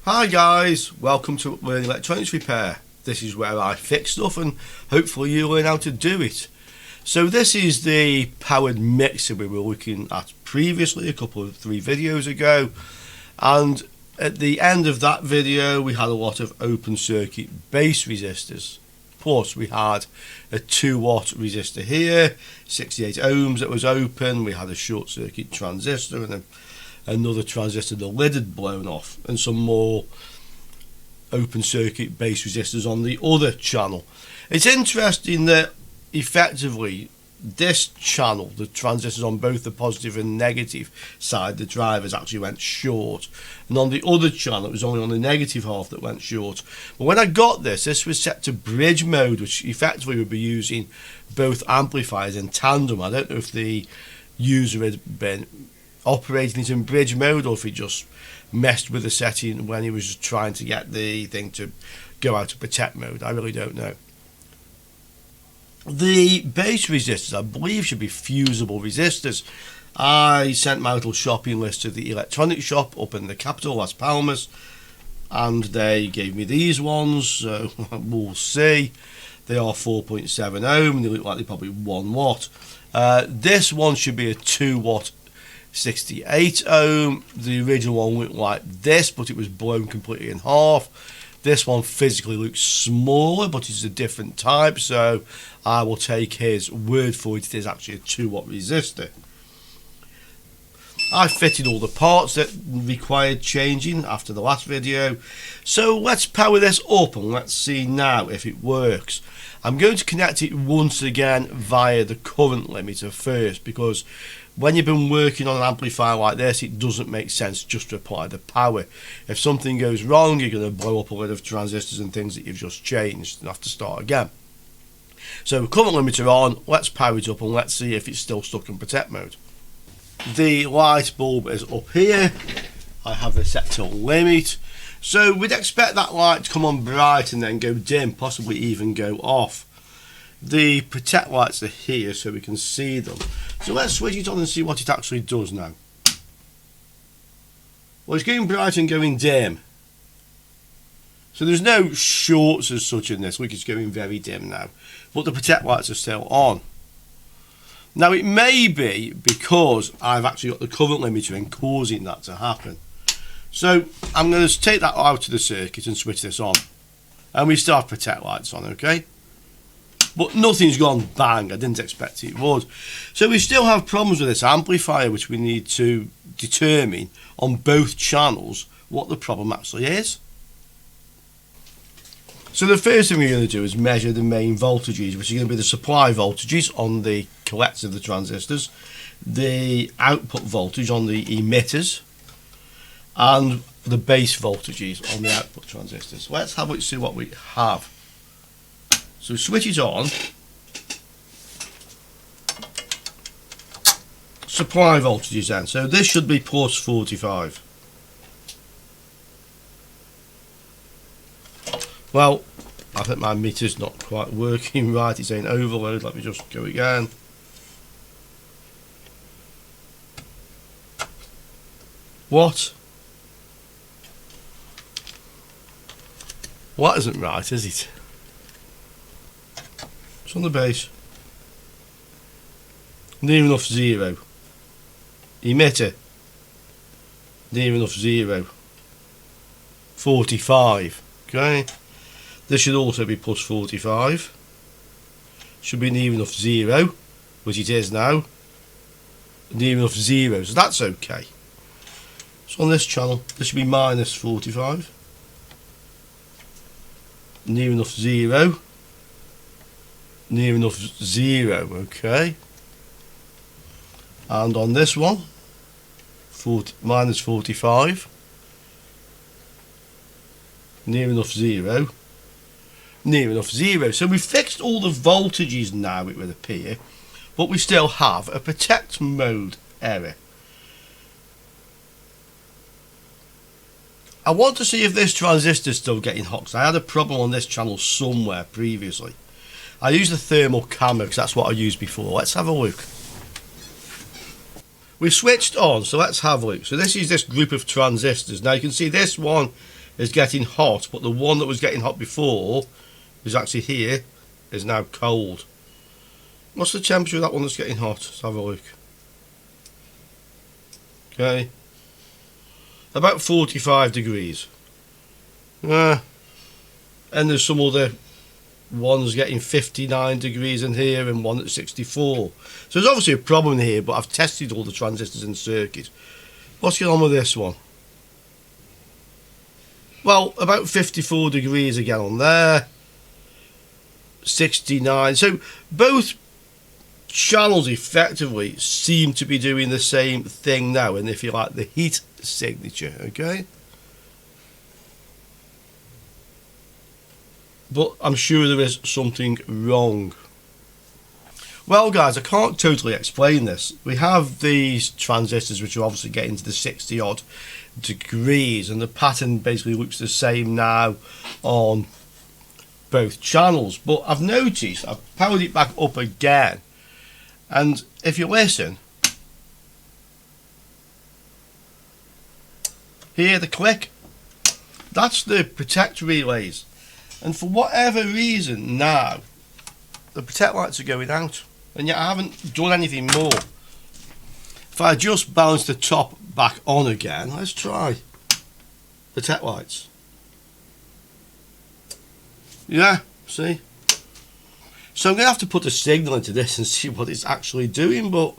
Hi guys, welcome to Learning Electronics Repair. This is where I fix stuff and hopefully you learn how to do it. So this is the powered mixer we were looking at previously, three videos ago, and at the end of that video we had a lot of open circuit base resistors. Plus we had a 2-watt resistor here, 68 ohms that was open, we had a short circuit transistor and another transistor, the lid had blown off, and some more open circuit base resistors on the other channel. It's interesting that effectively this channel, the transistors on both the positive and negative side, the drivers actually went short, and on the other channel it was only on the negative half that went short. But when I got this was set to bridge mode, which effectively would be using both amplifiers in tandem. I don't know if the user had been operating it in bridge mode or if he just messed with the setting when he was just trying to get the thing to go out of protect mode. I really don't know. The base resistors I believe should be fusible resistors. I sent my little shopping list to the electronics shop up in the capital, Las Palmas, and they gave me these ones, so we'll see. They are 4.7 ohm and they look like they're probably 1 watt. This one should be a 2-watt 68 ohm. The original one looked like this, but it was blown completely in half. This one physically looks smaller, but it's a different type, so I will take his word for it. It is actually a 2-watt resistor. I fitted all the parts that required changing after the last video, so let's power this up and let's see now if it works. I'm going to connect it once again via the current limiter first, because when you've been working on an amplifier like this, it doesn't make sense just to apply the power. If something goes wrong, you're going to blow up a lot of transistors and things that you've just changed and have to start again. So current limiter on, let's power it up and let's see if it's still stuck in protect mode. The light bulb is up here. I have it set to limit. So we'd expect that light to come on bright and then go dim, possibly even go off. The protect lights are here so we can see them. So let's switch it on and see what it actually does now. Well, it's going bright and going dim. So there's no shorts as such in this. Look, it's going very dim now. But the protect lights are still on. Now it may be because I've actually got the current limiter in causing that to happen. So I'm going to take that out of the circuit and switch this on. And we still have protect lights on, okay? But nothing's gone bang. I didn't expect it would. So we still have problems with this amplifier, which we need to determine on both channels what the problem actually is. So the first thing we're going to do is measure the main voltages, which are going to be the supply voltages on the collectors of the transistors, the output voltage on the emitters, and the base voltages on the output transistors. Let's have a look, see what we have. So switch it on. Supply voltages then. So this should be plus 45. Well, I think my meter's not quite working right. It's saying overload. Let me just go again. What? Well, that isn't right, is it? It's on the base. Near enough 0. Emitter. Near enough 0. 45. Okay. This should also be plus 45. Should be near enough 0, which it is now. Near enough 0, so that's okay. So on this channel, this should be minus 45. Near enough 0. Near enough 0, okay. And on this one, minus 45. Near enough 0. Near enough 0. So we've fixed all the voltages now, it would appear, but we still have a protect mode error. I want to see if this transistor is still getting hot, because I had a problem on this channel somewhere previously. I use the thermal camera because that's what I used before. Let's have a look. We've switched on, so let's have a look. So this is this group of transistors. Now you can see this one is getting hot, but the one that was getting hot before is actually here, is now cold. What's the temperature of that one that's getting hot? Let's have a look. Okay, about 45 degrees. And there's some other ones getting 59 degrees in here and one at 64. So there's obviously a problem here, but I've tested all the transistors in the circuit. What's going on with this one? Well, about 54 degrees again on there. 69. So both channels effectively seem to be doing the same thing now, and if you like, the heat signature, okay? But I'm sure there is something wrong. Well guys, I can't totally explain this. We have these transistors which are obviously getting to the 60 odd degrees, and the pattern basically looks the same now on both channels. But I've noticed, I've powered it back up again, and if you listen, hear the click? That's the protect relays. And for whatever reason now, the protect lights are going out, and yet I haven't done anything more. If I just balance the top back on again, let's try protect lights. Yeah, see? So I'm going to have to put a signal into this and see what it's actually doing, but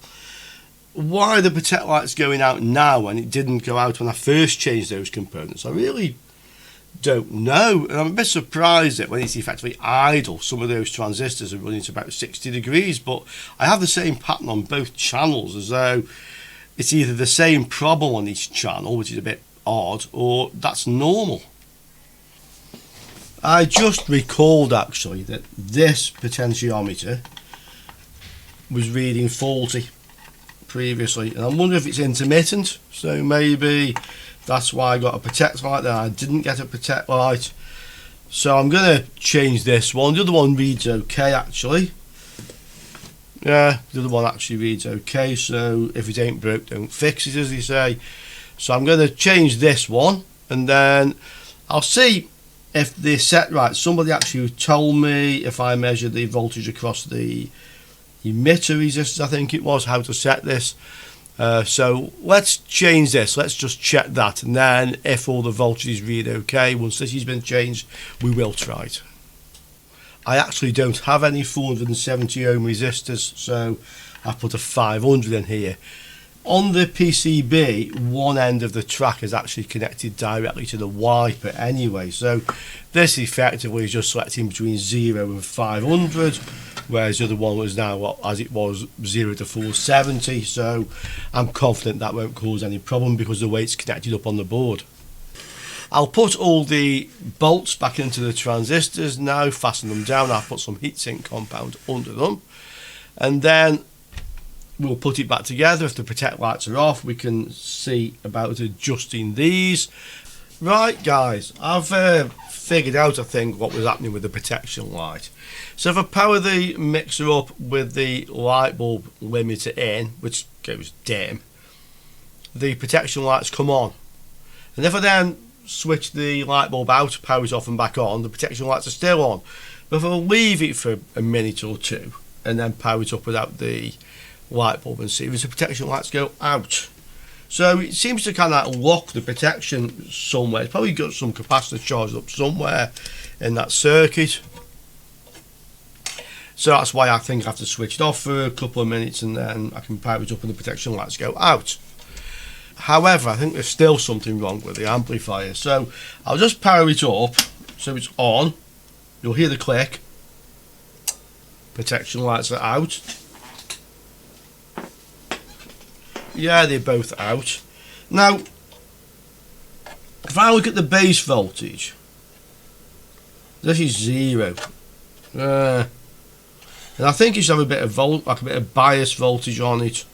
why are the protect lights going out now when it didn't go out when I first changed those components? I really don't know, and I'm a bit surprised that when it's effectively idle, some of those transistors are running to about 60 degrees, but I have the same pattern on both channels, as though it's either the same problem on each channel, which is a bit odd, or that's normal. I just recalled actually that this potentiometer was reading faulty previously, and I'm wondering if it's intermittent, so maybe that's why I got a protect light there. I didn't get a protect light, so I'm going to change this one. The other one reads okay actually. Yeah, the other one actually reads okay, so if it ain't broke, don't fix it, as they say. So I'm going to change this one, and then I'll see if they're set right. Somebody actually told me if I measure the voltage across the emitter resistors, I think it was, how to set this. So let's change this, let's just check that, and then if all the voltages read okay, once this has been changed, we will try it. I actually don't have any 470 ohm resistors, so I put a 500 in here. On the PCB, one end of the track is actually connected directly to the wiper anyway, so this effectively is just selecting between 0 and 500, whereas the other one was now, as it was, 0 to 470, so I'm confident that won't cause any problem because of the way it's connected up on the board. I'll put all the bolts back into the transistors now, fasten them down. I'll put some heatsink compound under them, and then we'll put it back together. If the protect lights are off, we can see about adjusting these. Right guys, I've figured out, I think, what was happening with the protection light. So if I power the mixer up with the light bulb limiter in, which goes dim, the protection lights come on. And if I then switch the light bulb out, power it off and back on, the protection lights are still on. But if I leave it for a minute or two and then power it up without the light bulb and see if the protection lights go out. So it seems to kind of lock the protection somewhere. It's probably got some capacitor charged up somewhere in that circuit. So that's why I think I have to switch it off for a couple of minutes and then I can power it up and the protection lights go out. However, I think there's still something wrong with the amplifier. So I'll just power it up so it's on. You'll hear the click. Protection lights are out. Yeah, they're both out. Now, if I look at the base voltage, this is 0. And I think it should have a bit of like a bit of bias voltage on it.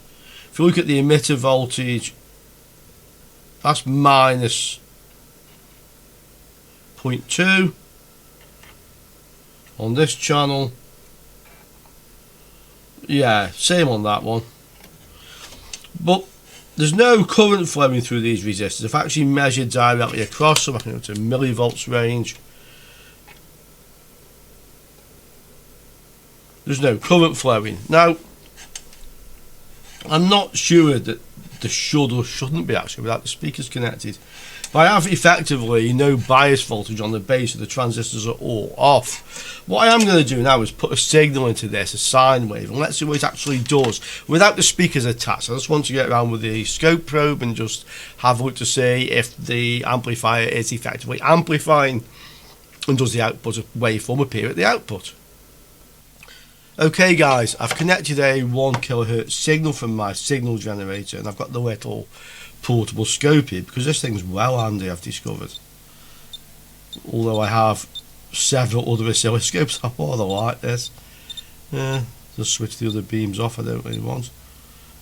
If you look at the emitter voltage, that's minus 0.2 on this channel. Yeah, same on that one. But there's no current flowing through these resistors. I've actually measured directly across them. I can go to millivolts range. There's no current flowing. Now, I'm not sure that there should or shouldn't be actually without the speakers connected. But I have effectively no bias voltage on the base of the transistors are all off. What I am going to do now is put a signal into this, a sine wave, and let's see what it actually does without the speakers attached. I just want to get around with the scope probe and just have a look to see if the amplifier is effectively amplifying and does the output waveform appear at the output. Okay guys, I've connected a 1 kHz signal from my signal generator, and I've got the little portable scope here because this thing's well handy, I've discovered. Although I have several other oscilloscopes, I rather like this. Just switch the other beams off, I don't really want.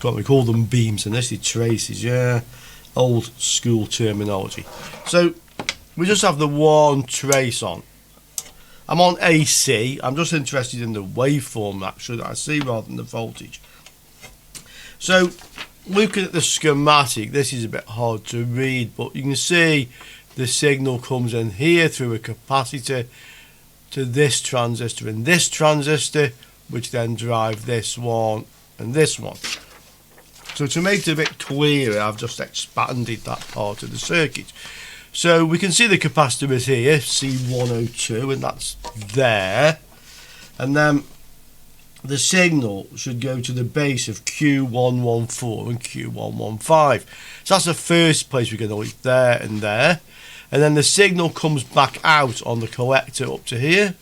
Can't we call them beams, and this is traces, yeah. Old school terminology. So we just have the one trace on. I'm on AC. I'm just interested in the waveform actually that I see rather than the voltage. So looking at the schematic, this is a bit hard to read, but you can see the signal comes in here through a capacitor to this transistor and this transistor, which then drive this one and this one. So to make it a bit clearer, I've just expanded that part of the circuit. So we can see the capacitor is here, C102, and that's there. And then the signal should go to the base of Q114 and Q115. So that's the first place we're going to leave there and there. And then the signal comes back out on the collector up to here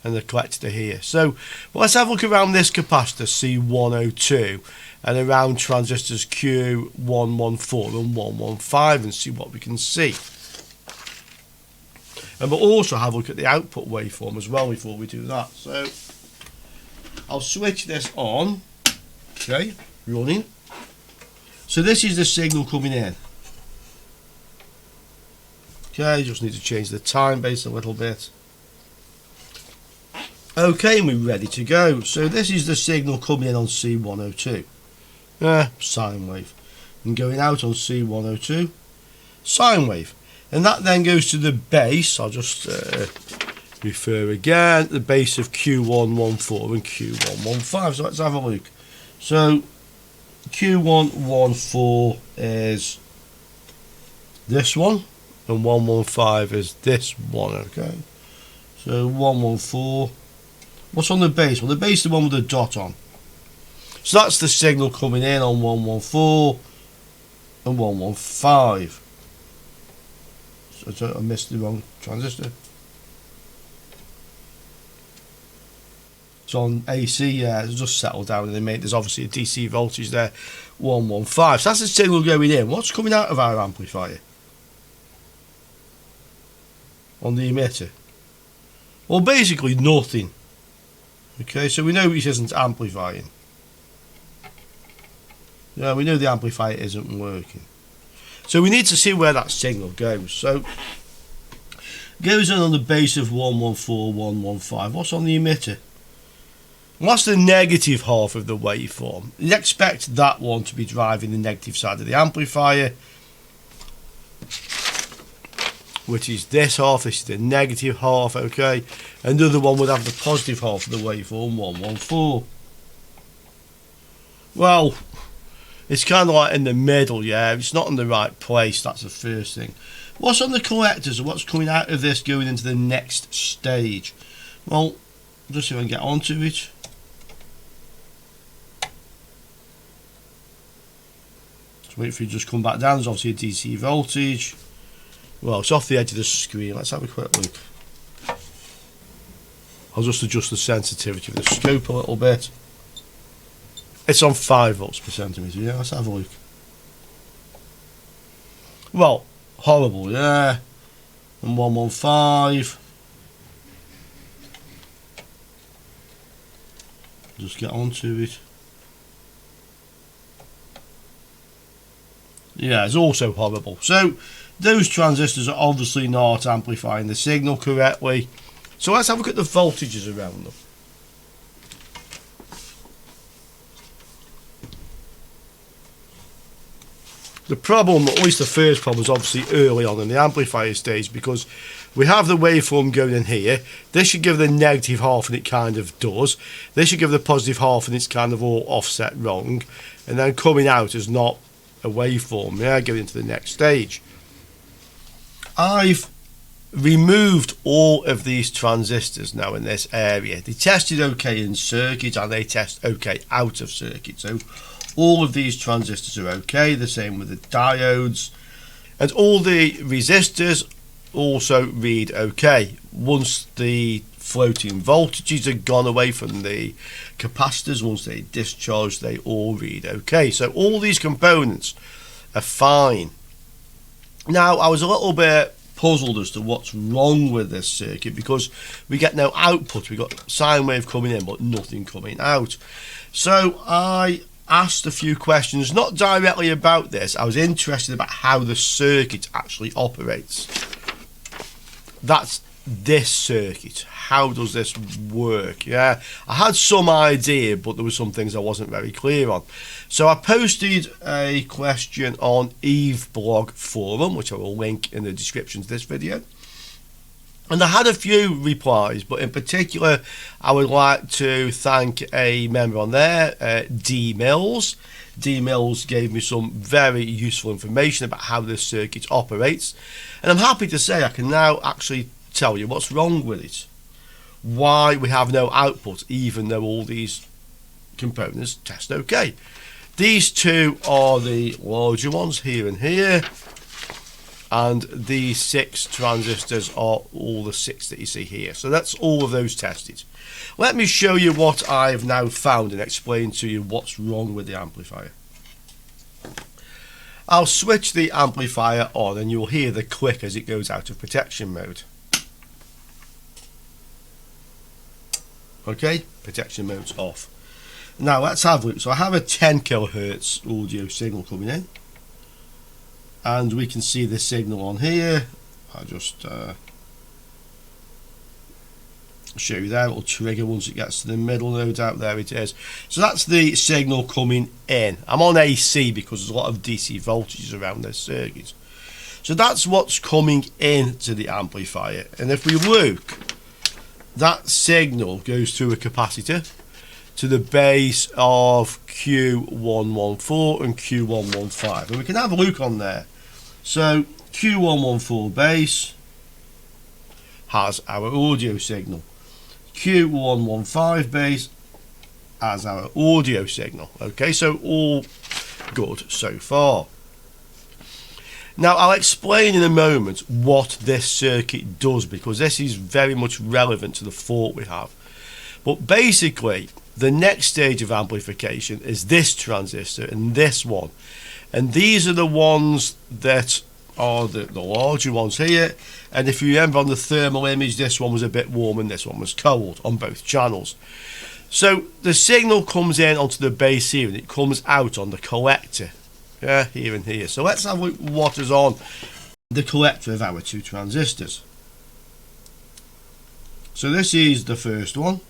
and the collector to here. So let's have a look around this capacitor C102 and around transistors Q114 and 115 and see what we can see. And we'll also have a look at the output waveform as well before we do that. So I'll switch this on. Okay, running. So this is the signal coming in. Okay, just need to change the time base a little bit. Okay, and we're ready to go. So this is the signal coming in on C102. Sine wave. And going out on C102, sine wave. And that then goes to the base. I'll just refer again, the base of Q114 and Q115. So let's have a look. So Q114 is this one, and 115 is this one. Okay, so 114. What's on the base? Well, the base is the one with the dot on. So that's the signal coming in on 114 and 115. So I missed the wrong transistor. It's on AC, yeah, it's just settled down and there's obviously a DC voltage there, 115. So that's the signal going in. What's coming out of our amplifier? On the emitter? Well, basically nothing. Okay, so we know it isn't amplifying. Yeah, we know the amplifier isn't working. So we need to see where that signal goes. So it goes in on the base of 114, 115. What's on the emitter? Well, that's the negative half of the waveform. You'd expect that one to be driving the negative side of the amplifier, which is this half. This is the negative half, okay? And the other one would have the positive half of the waveform, 114. Well, it's kind of like in the middle, yeah. It's not in the right place, that's the first thing. What's on the collectors, or what's coming out of this going into the next stage? Well, just see if I can get onto it. Just wait for it to just come back down. There's obviously a DC voltage. Well, it's off the edge of the screen. Let's have a quick look. I'll just adjust the sensitivity of the scope a little bit. It's on 5 volts per centimetre, yeah, let's have a look. Well, horrible, yeah. And 115. Just get onto it. Yeah, it's also horrible. So, those transistors are obviously not amplifying the signal correctly. So let's have a look at the voltages around them. The problem, at least the first problem, is obviously early on in the amplifier stage, because we have the waveform going in here. This should give the negative half, and it kind of does. This should give the positive half, and it's kind of all offset wrong. And then coming out is not a waveform. Yeah, going into the next stage. I've removed all of these transistors now in this area. They tested okay in circuit, and they test okay out of circuit. So all of these transistors are okay. The same with the diodes, and all the resistors also read okay. Once the floating voltages have gone away from the capacitors, once they discharge, they all read okay. So all these components are fine. Now, I was a little bit puzzled as to what's wrong with this circuit, because we get no output. We've got sine wave coming in but nothing coming out. So I asked a few questions, not directly about this. I was interested about how the circuit actually operates. That's this circuit. How does this work? Yeah, I had some idea, but there were some things I wasn't very clear on. So I posted a question on Eve blog forum, which I will link in the description to this video. And I had a few replies, but in particular, I would like to thank a member on there, D Mills. D Mills gave me some very useful information about how this circuit operates. And I'm happy to say I can now actually tell you what's wrong with it. Why we have no output, even though all these components test okay. These two are the larger ones, here and here. And these 6 transistors are all the 6 that you see here. So that's all of those tested. Let me show you what I've now found and explain to you what's wrong with the amplifier. I'll switch the amplifier on and you'll hear the click as it goes out of protection mode. Okay, protection mode's off. Now let's have a look. So I have a 10 kilohertz audio signal coming in. And we can see the signal on here. I'll just show you there. It'll trigger once it gets to the middle, no doubt. There it is. So that's the signal coming in. I'm on AC because there's a lot of DC voltages around this circuit. So that's what's coming into the amplifier. And if we look, that signal goes through a capacitor to the base of Q114 and Q115. And we can have a look on there. So Q114 base has our audio signal. Q115 base has our audio signal. Okay, so all good so far. Now I'll explain in a moment what this circuit does, because this is very much relevant to the fault we have. But basically, the next stage of amplification is this transistor and this one. And these are the ones that are the larger ones here. And if you remember on the thermal image, this one was a bit warm and this one was cold on both channels. So the signal comes in onto the base here and it comes out on the collector. Yeah, here and here. So let's have a look what is on the collector of our 2 transistors. So this is the first one.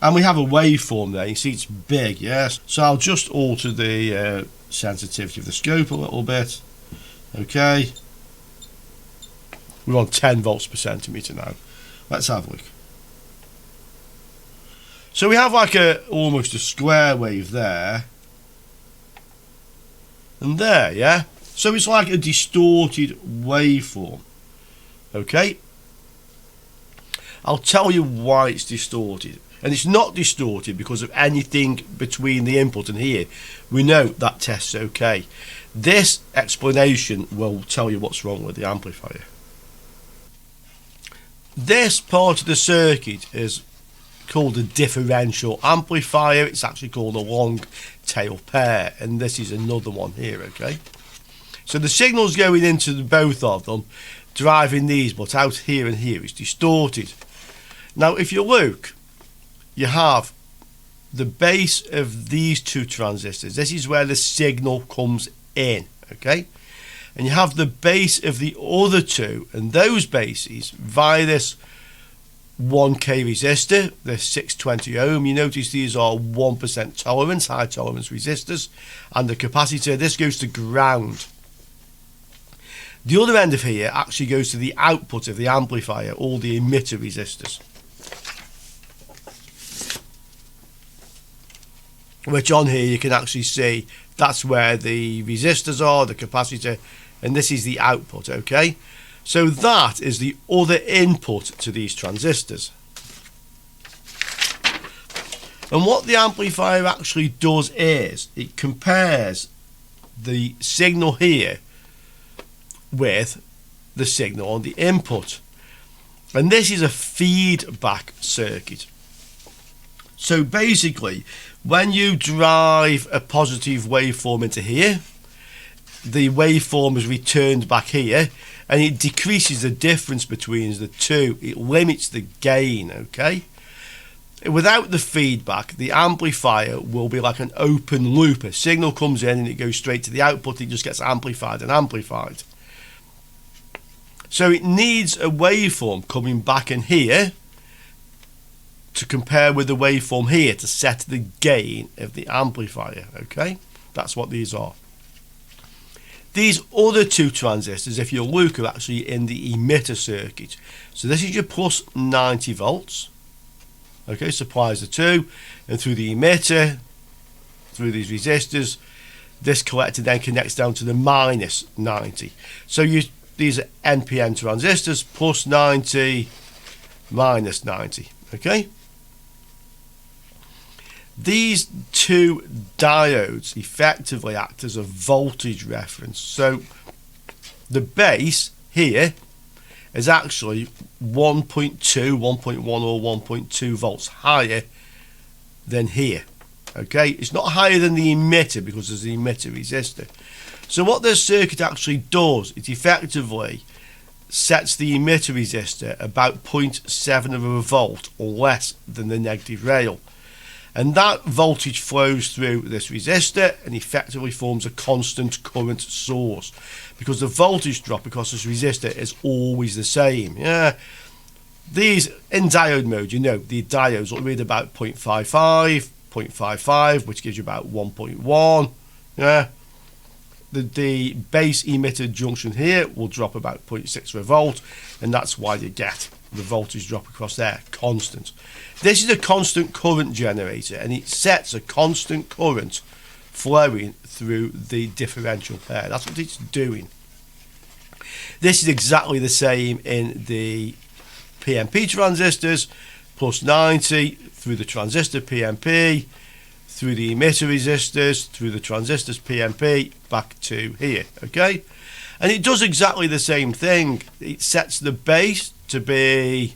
And we have a waveform there. You see it's big, yes. So I'll just alter the sensitivity of the scope a little bit. Okay. We're on 10 volts per centimetre now. Let's have a look. So we have like almost a square wave there. And there, yeah. So it's like a distorted waveform. Okay. I'll tell you why it's distorted. And it's not distorted because of anything between the input and here. We know that tests okay. This explanation will tell you what's wrong with the amplifier. This part of the circuit is called a differential amplifier. It's actually called a long tail pair, and this is another one here. Okay, so the signal's going into both of them, driving these, but out here and here it's distorted. Now if you look, you have the base of these 2 transistors. This is where the signal comes in, okay? And you have the base of the other 2, and those bases, via this 1k resistor, the 620 ohm. You notice these are 1% tolerance, high tolerance resistors, and the capacitor, this goes to ground. The other end of here actually goes to the output of the amplifier, all the emitter resistors, which on here you can actually see that's where the resistors are, the capacitor, and this is the output, okay? So that is the other input to these transistors. And what the amplifier actually does is it compares the signal here with the signal on the input. And this is a feedback circuit. So basically, when you drive a positive waveform into here, the waveform is returned back here, and it decreases the difference between the two. It limits the gain, okay? Without the feedback, the amplifier will be like an open loop. A signal comes in and it goes straight to the output. It just gets amplified and amplified. So it needs a waveform coming back in here to compare with the waveform here to set the gain of the amplifier, okay? That's what these are. These other two transistors, if you look, are actually in the emitter circuit. So this is your plus 90 volts. Okay, supplies the two, and through the emitter, through these resistors, this collector then connects down to the minus 90. So these are NPN transistors, plus 90, minus 90. Okay. These two diodes effectively act as a voltage reference. So the base here is actually 1.2, 1.1 or 1.2 volts higher than here. Okay, it's not higher than the emitter because there's the emitter resistor. So what this circuit actually does, it effectively sets the emitter resistor about 0.7 of a volt or less than the negative rail. And that voltage flows through this resistor and effectively forms a constant current source, because the voltage drop across this resistor is always the same. Yeah, these in diode mode, you know, the diodes will read about 0.55, 0.55, which gives you about 1.1. Yeah, the base emitter junction here will drop about 0.6 of a volt, and that's why you get the voltage drop across there constant. This is a constant current generator, and it sets a constant current flowing through the differential pair. That's what it's doing. This is exactly the same in the PNP transistors, plus 90 through the transistor PNP, through the emitter resistors, through the transistors PNP, back to here, okay? And it does exactly the same thing. It sets the base to be,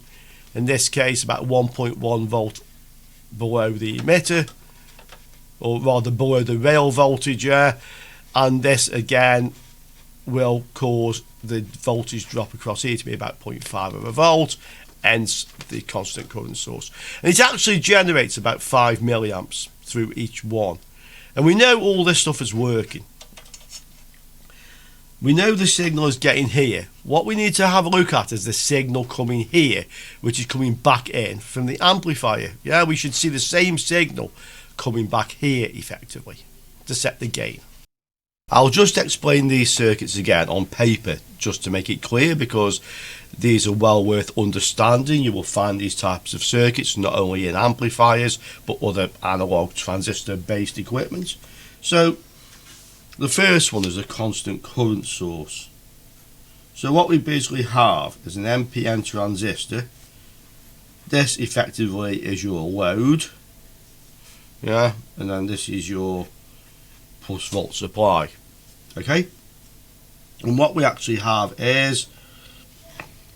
in this case, about 1.1 volt below the emitter, or rather below the rail voltage, yeah? And this again will cause the voltage drop across here to be about 0.5 of a volt, hence the constant current source. And it actually generates about 5 milliamps through each one. And we know all this stuff is working. We know the signal is getting here. What we need to have a look at is the signal coming here, which is coming back in from the amplifier. Yeah, we should see the same signal coming back here effectively to set the gain. I'll just explain these circuits again on paper just to make it clear, because these are well worth understanding. You will find these types of circuits not only in amplifiers but other analog transistor based equipment. So the first one is a constant current source. So what we basically have is an NPN transistor. This effectively is your load, yeah, and then this is your plus volt supply, okay? And what we actually have is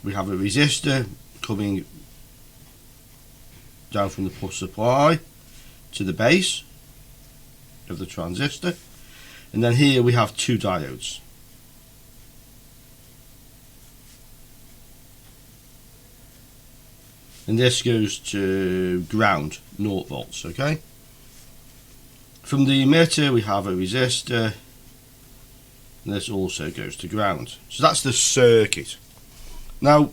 we have a resistor coming down from the plus supply to the base of the transistor, and then here we have two diodes. And this goes to ground, 0 volts, okay? From the emitter we have a resistor, and this also goes to ground. So that's the circuit. Now,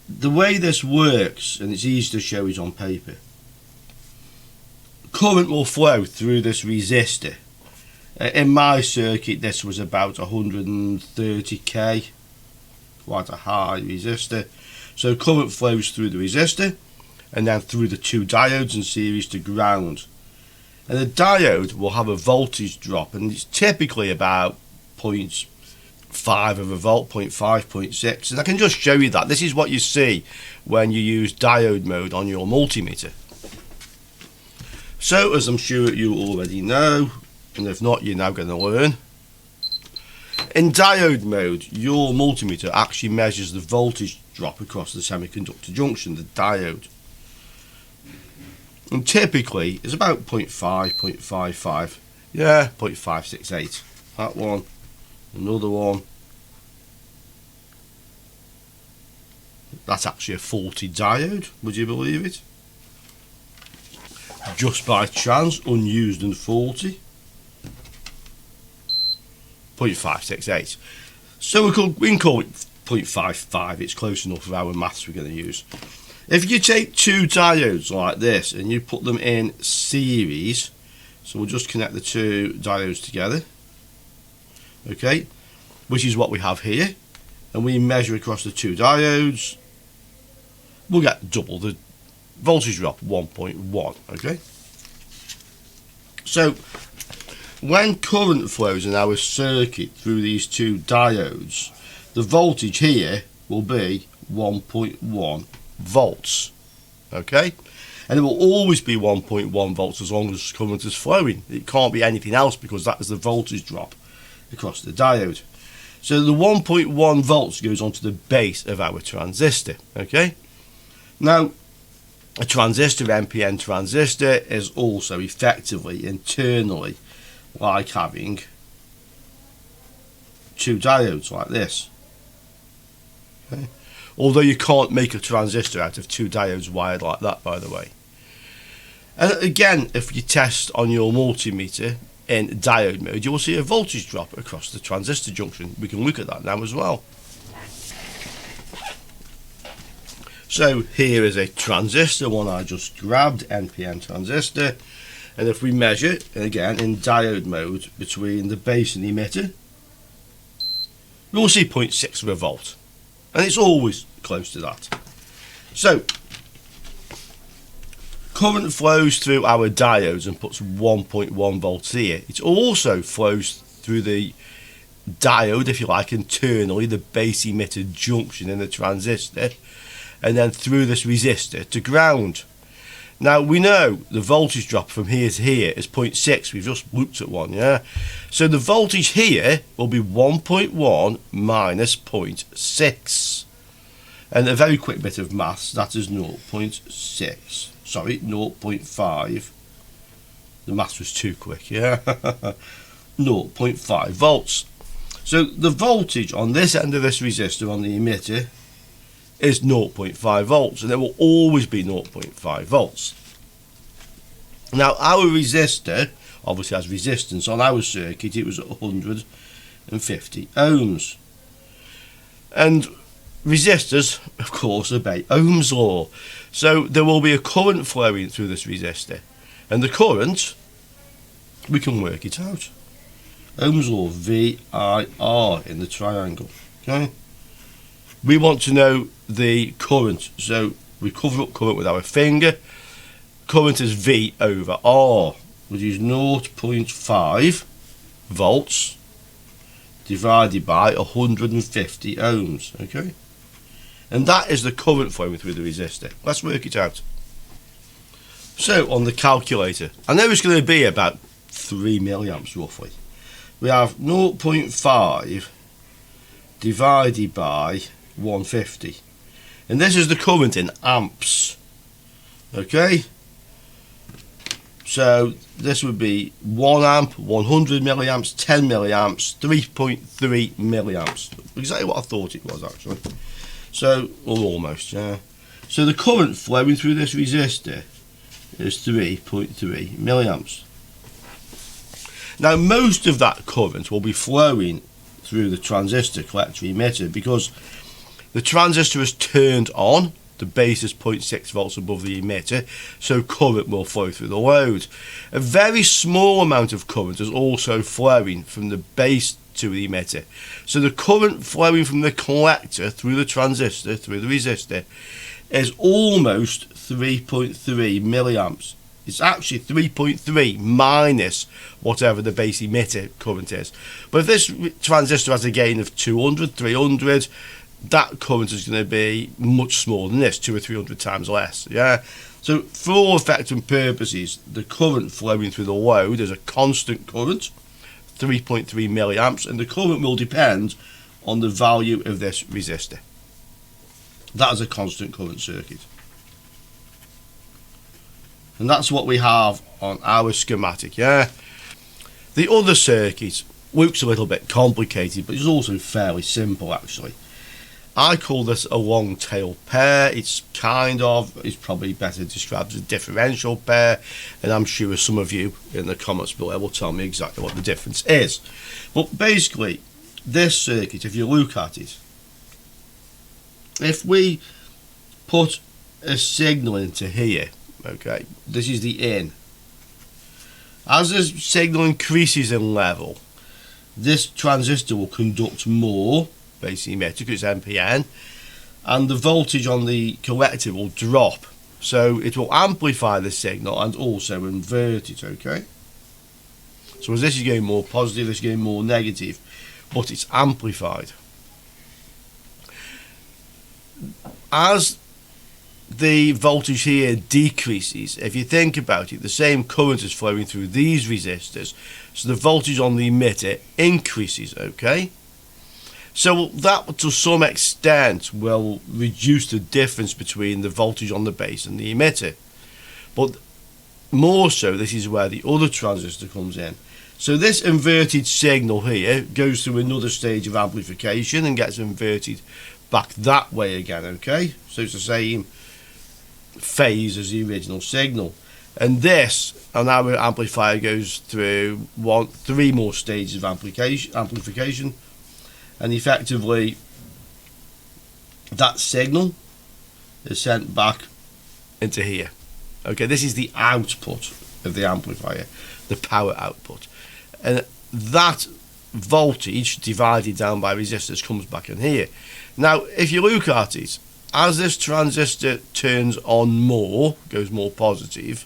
the way this works, and it's easy to show it on paper, current will flow through this resistor. In my circuit this was about 130k, quite a high resistor. So current flows through the resistor and then through the two diodes in series to ground. And the diode will have a voltage drop, and it's typically about 0.5 of a volt, 0.5, 0.6. And I can just show you that. This is what you see when you use diode mode on your multimeter. So, as I'm sure you already know, and if not, you're now going to learn, in diode mode, your multimeter actually measures the voltage drop across the semiconductor junction, the diode. And typically, it's about 0.5, 0.55, yeah, 0.568. That one, another one. That's actually a faulty diode, would you believe it? Just by chance, unused and faulty. 0.568. So we can call it 0.55, it's close enough for our maths we're going to use. If you take two diodes like this and you put them in series, so we'll just connect the two diodes together, okay, which is what we have here, and we measure across the two diodes, we'll get double the voltage drop, 1.1, okay. So when current flows in our circuit through these two diodes, the voltage here will be 1.1 volts, okay, and it will always be 1.1 volts as long as current is flowing. It can't be anything else because that is the voltage drop across the diode. So the 1.1 volts goes onto the base of our transistor, okay. Now a transistor, NPN transistor, is also effectively internally like having two diodes like this, okay? Although you can't make a transistor out of two diodes wired like that, by the way. And again, if you test on your multimeter in diode mode, you will see a voltage drop across the transistor junction. We can look at that now as well. So here is a transistor, one I just grabbed, NPN transistor. And if we measure, again, in diode mode between the base and the emitter, we'll see 0.6 of a volt. And it's always close to that. So current flows through our diodes and puts 1.1 volts here. It also flows through the diode, if you like, internally, the base emitter junction in the transistor, and then through this resistor to ground. Now we know the voltage drop from here to here is 0.6. We've just looked at one, yeah. So the voltage here will be 1.1 minus 0.6. And a very quick bit of maths, that is 0.6. Sorry, 0.5. The maths was too quick, yeah. 0.5 volts. So the voltage on this end of this resistor on the emitter is 0.5 volts, and it will always be 0.5 volts. Now our resistor obviously has resistance. On our circuit it was 150 ohms, and resistors of course obey Ohm's law, so there will be a current flowing through this resistor, and the current, we can work it out. Ohm's law, VIR in the triangle, okay. We want to know the current, so we cover up current with our finger. Current is V over R, which is 0.5 volts divided by 150 ohms, okay? And that is the current flowing through the resistor. Let's work it out. So on the calculator, I know it's going to be about 3 milliamps roughly. We have 0.5 divided by 150, and this is the current in amps, okay. So this would be 1 amp, 100 milliamps, 10 milliamps, 3.3 milliamps, exactly what I thought it was actually. So, well, almost, yeah. So the current flowing through this resistor is 3.3 milliamps. Now most of that current will be flowing through the transistor collector emitter, because The transistor is turned on. The base is 0.6 volts above the emitter, so current will flow through the load. A very small amount of current is also flowing from the base to the emitter. So the current flowing from the collector through the transistor, through the resistor, is almost 3.3 milliamps. It's actually 3.3 minus whatever the base emitter current is. But if this transistor has a gain of 200, 300, that current is going to be much smaller than this, 200 or 300 times less. Yeah. So for all effects and purposes, the current flowing through the load is a constant current, 3.3 milliamps, and the current will depend on the value of this resistor. That is a constant current circuit. And that's what we have on our schematic, yeah. The other circuit looks a little bit complicated, but it's also fairly simple actually. I call this a long tail pair. It's probably better described as a differential pair, and I'm sure some of you in the comments below will tell me exactly what the difference is. But basically, this circuit, if you look at it, if we put a signal into here, okay, this is the in. As the signal increases in level, this transistor will conduct more base emitter because it's NPN, and the voltage on the collector will drop. So it will amplify the signal and also invert it, okay? So as this is going more positive, this is going more negative, but it's amplified. As the voltage here decreases, if you think about it, the same current is flowing through these resistors, so the voltage on the emitter increases, okay? So that to some extent will reduce the difference between the voltage on the base and the emitter. But more so, this is where the other transistor comes in. So this inverted signal here goes through another stage of amplification and gets inverted back that way again, okay? So it's the same phase as the original signal. And this, on our amplifier, goes through three more stages of amplification. And effectively that signal is sent back into here. Okay, this is the output of the amplifier, the power output, and that voltage divided down by resistors comes back in here. Now if you look at it, as this transistor turns on more, goes more positive,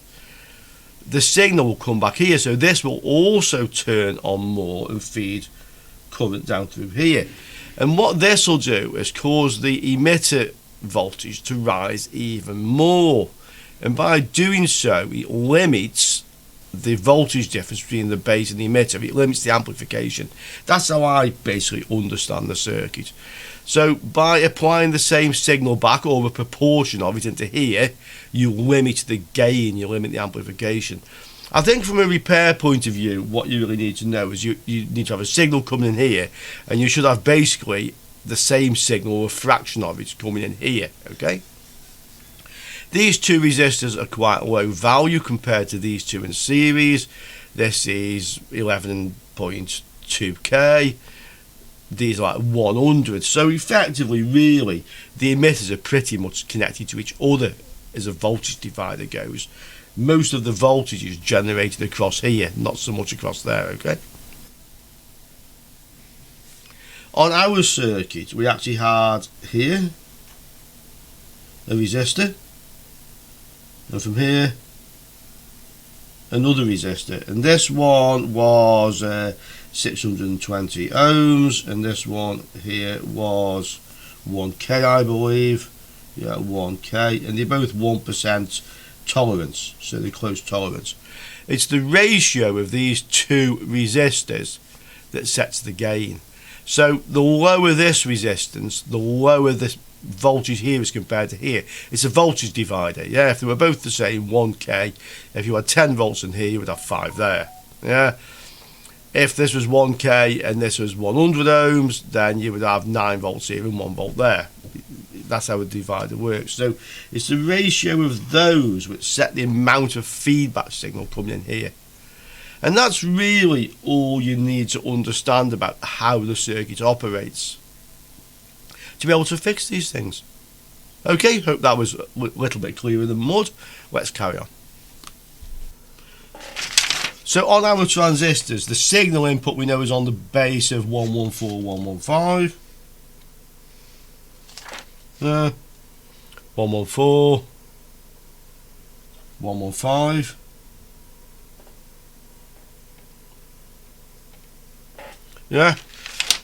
the signal will come back here, so this will also turn on more and feed current down through here. And what this will do is cause the emitter voltage to rise even more, and by doing so it limits the voltage difference between the base and the emitter. It limits the amplification. That's how I basically understand the circuit. So by applying the same signal back, or a proportion of it, into here, you limit the gain, you limit the amplification. I think from a repair point of view, what you really need to know is you need to have a signal coming in here, and you should have basically the same signal or a fraction of it coming in here, okay? These two resistors are quite low value compared to these two in series. This is 11.2k. These are like 100. So effectively, really, the emitters are pretty much connected to each other as a voltage divider goes. Most of the voltage is generated across here, not so much across there, okay? On our circuit, we actually had here a resistor, and from here another resistor, and this one was 620 ohms, and this one here was 1k, I believe. Yeah, 1k, and they're both 1% tolerance, so they're close tolerance. It's the ratio of these two resistors that sets the gain. So the lower this resistance, the lower this voltage here is compared to here. It's a voltage divider. Yeah, if they were both the same, 1k, if you had 10 volts in here, you would have 5 there. Yeah, if this was 1k and this was 100 ohms, then you would have 9 volts here and 1 volt there. That's how a divider works. So it's the ratio of those which set the amount of feedback signal coming in here. And that's really all you need to understand about how the circuit operates. to be able to fix these things. Okay, hope that was a little bit clearer than mud. Let's carry on. So on our transistors, the signal input we know is on the base of 114115. 114, 115. Yeah,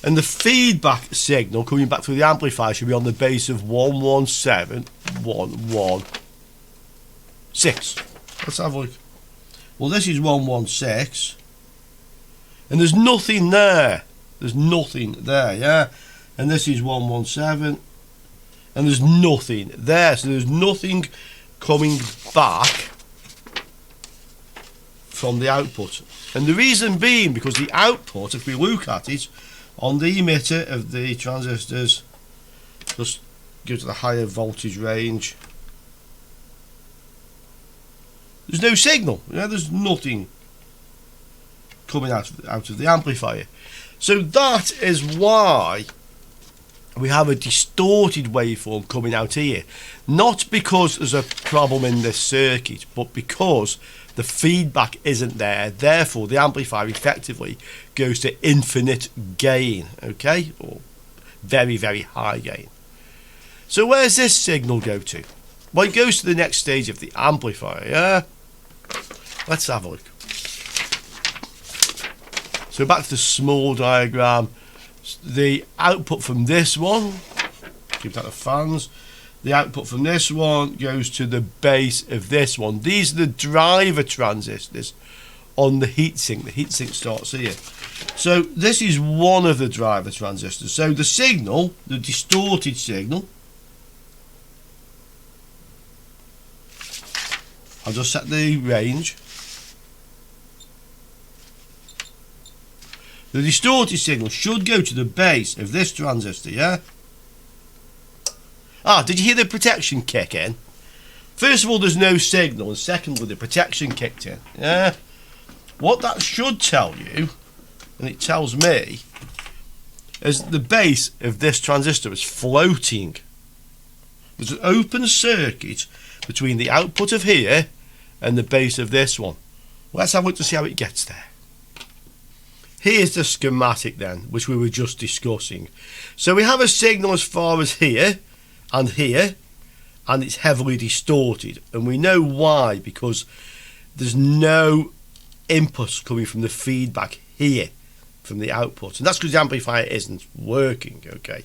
and the feedback signal coming back through the amplifier should be on the base of 117116. Let's have a look. Well, this is 116, and there's nothing there. There's nothing there, yeah. And this is 117, and there's nothing there. So there's nothing coming back from the output. And the reason being because the output, if we look at it on the emitter of the transistors, just go to the higher voltage range, there's no signal. Yeah, there's nothing coming out of the amplifier. So that is why we have a distorted waveform coming out here. Not because there's a problem in this circuit, but because the feedback isn't there. Therefore, the amplifier effectively goes to infinite gain, okay, or very, very high gain. So where's this signal go to? Well, it goes to the next stage of the amplifier, yeah? Let's have a look. So back to the small diagram. The output from this one, keep that the fans, the output from this one goes to the base of this one. These are the driver transistors on the heatsink. The heatsink starts here. So this is one of the driver transistors. So the signal, the distorted signal, I'll just set the range. The distorted signal should go to the base of this transistor, yeah? Ah, did you hear the protection kick in? First of all, there's no signal, and secondly, the protection kicked in, yeah? What that should tell you, and it tells me, is the base of this transistor is floating. There's an open circuit between the output of here and the base of this one. Let's have a look to see how it gets there. Here's the schematic then, which we were just discussing. So we have a signal as far as here, and it's heavily distorted. And we know why, because there's no input coming from the feedback here, from the output. And that's because the amplifier isn't working, okay?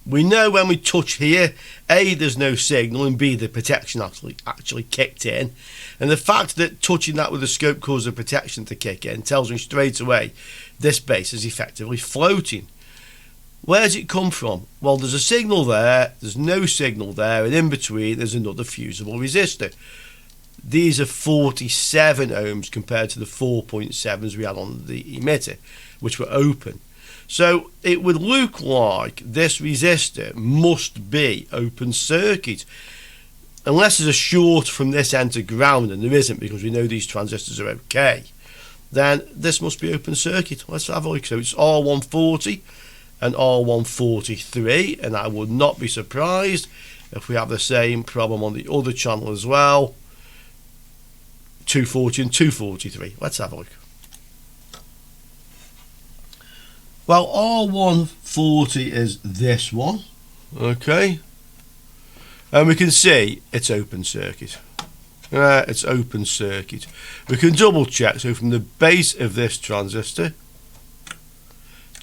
We know when we touch here, A, there's no signal, and B, the protection actually kicked in. And the fact that touching that with the scope caused the protection to kick in tells me straight away this base is effectively floating. Where does it come from? Well, there's a signal there, there's no signal there, and in between there's another fusible resistor. These are 47 ohms compared to the 4.7s we had on the emitter, which were open. So it would look like this resistor must be open circuit. Unless there's a short from this end to ground, and there isn't because we know these transistors are okay, then this must be open circuit. Let's have a look. So it's R140 and R143, and I would not be surprised if we have the same problem on the other channel as well. 240 and 243. Let's have a look. Well, R140 is this one, okay, and we can see it's open circuit. It's open circuit. We can double check. So from the base of this transistor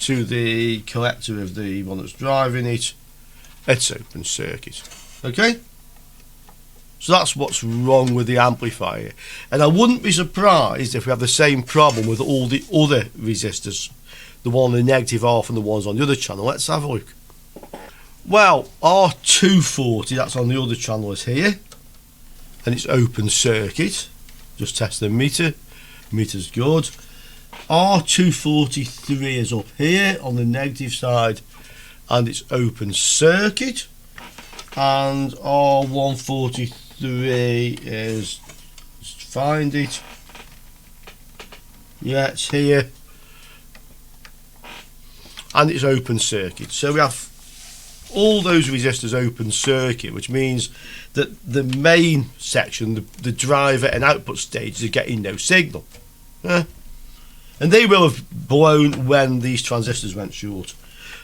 to the collector of the one that's driving it, it's open circuit. Okay. So that's what's wrong with the amplifier, and I wouldn't be surprised if we have the same problem with all the other resistors. The one on the negative half and the ones on the other channel. Let's have a look. Well, R240, that's on the other channel, is here, and it's open circuit. Just test the meter. Meter's good. R243 is up here on the negative side, and it's open circuit. And R143 is, let's find it. Yeah, it's here. and it's open circuit. So we have all those resistors open circuit, which means that the main section, the driver and output stages, are getting no signal. And they will have blown when these transistors went short.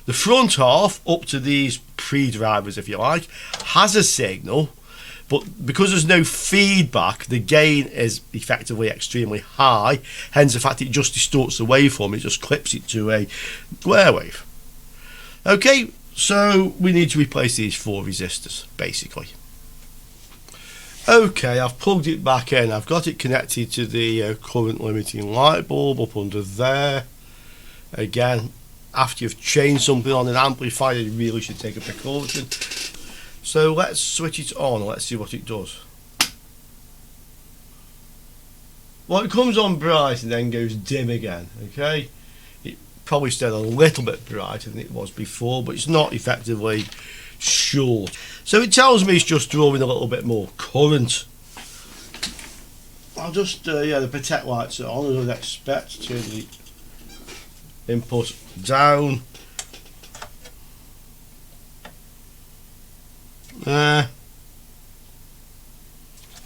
The front half, up to these pre-drivers if you like, has a signal, but because there's no feedback, the gain is effectively extremely high, hence the fact it just distorts the waveform, it just clips it to a glare wave. Okay, so we need to replace these 4 resistors basically. Okay, I've plugged it back in. I've got it connected to the current limiting light bulb up under there. Again, after you've changed something on an amplifier, you really should take a precaution. So let's switch it on. Let's see what it does. Well, it comes on bright and then goes dim again. Okay, it probably stayed a little bit brighter than it was before, but it's not effectively short. So it tells me it's just drawing a little bit more current. I'll just yeah, the protect lights are on as I'd expect. Turn the input down.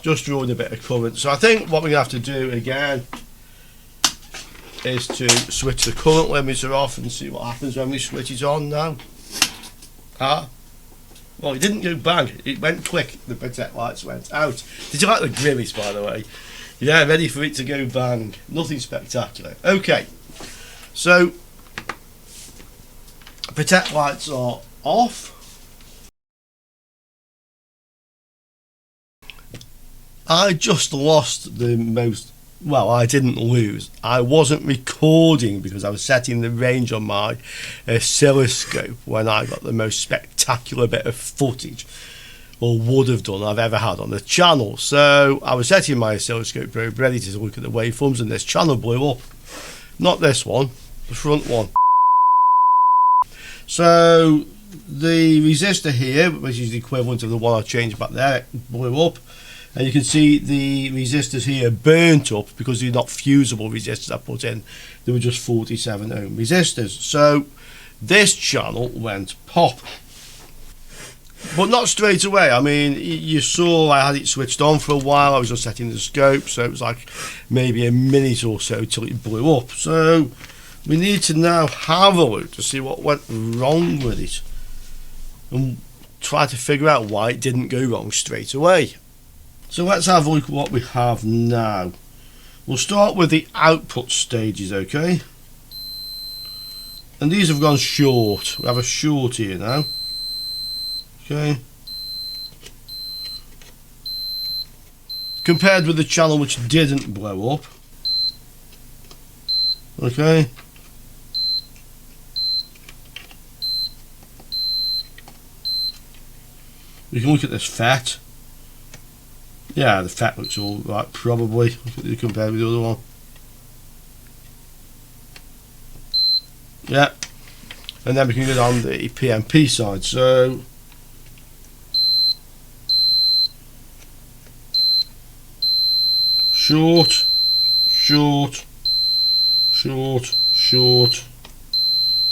Just drawing a bit of current. So I think what we're going to have to do again is to switch the current limiter off and see what happens when we switch it on now. Well, it didn't go bang, it went quick, the protect lights went out. Did you like the grimace, by the way? Yeah, ready for it to go bang. Nothing spectacular. Okay, so protect lights are off. I just lost the most, well, I didn't lose. I wasn't recording because I was setting the range on my oscilloscope when I got the most spectacular bit of footage, or would have done, I've ever had on the channel. So I was setting my oscilloscope probe ready to look at the waveforms, and this channel blew up. Not this one, the front one. So the resistor here, which is the equivalent of the one I changed back there, it blew up. And you can see the resistors here burnt up because they're not fusible resistors I put in. They were just 47 ohm resistors. So this channel went pop. But not straight away. I mean, you saw I had it switched on for a while. I was just setting the scope, so it was like maybe a minute or so till it blew up. So we need to now have a look to see what went wrong with it and try to figure out why it didn't go wrong straight away. So let's have a look at what we have now. We'll start with the output stages, okay? And these have gone short. We have a short here now. Okay. Compared with the channel which didn't blow up. Okay. We can look at this FET. Yeah, the FET looks all right, probably, compared with the other one. Yeah, and then we can go on the PMP side. So short, short, short, short,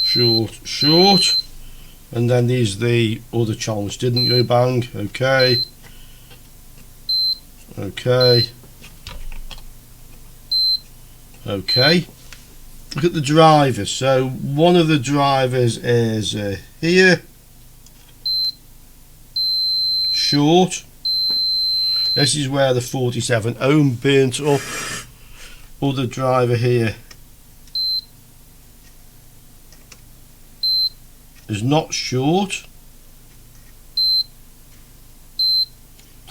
short, short, and then these are the other channels didn't go bang. Okay. Okay. Okay. Look at the drivers. So one of the drivers is here. Short. This is where the 47 ohm burnt up. Other driver here is not short.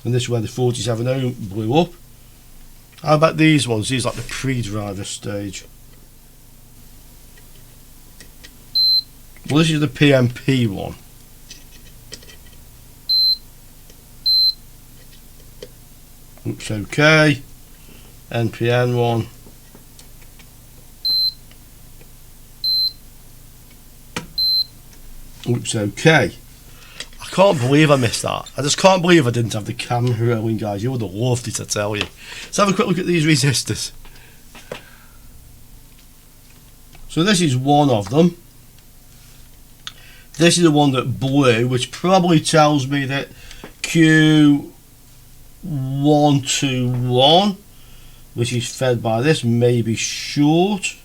And this is where the 47 ohm blew up. How about these ones? These are like the pre-driver stage. Well, this is the PMP one. Looks okay. NPN one. Looks okay. I can't believe I missed that. I just can't believe I didn't have the camera rolling, guys. You would have loved it, I tell you. Let's have a quick look at these resistors. So this is one of them. This is the one that blew, which probably tells me that Q121, which is fed by this, may be short.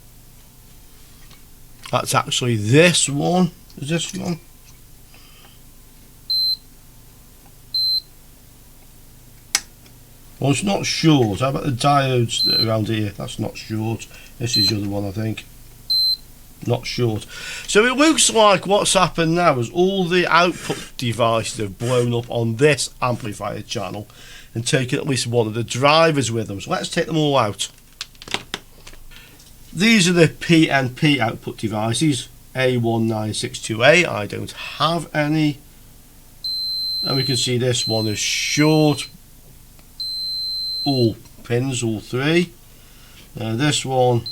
That's actually this one. Is this one? Well, it's not short. How about the diodes that are around here? That's not short. This is the other one, I think. Not short. So it looks like what's happened now is all the output devices have blown up on this amplifier channel and taken at least one of the drivers with them. So let's take them all out. These are the PNP output devices, A1962A. I don't have any. And we can see this one is short. All pins, all three. This one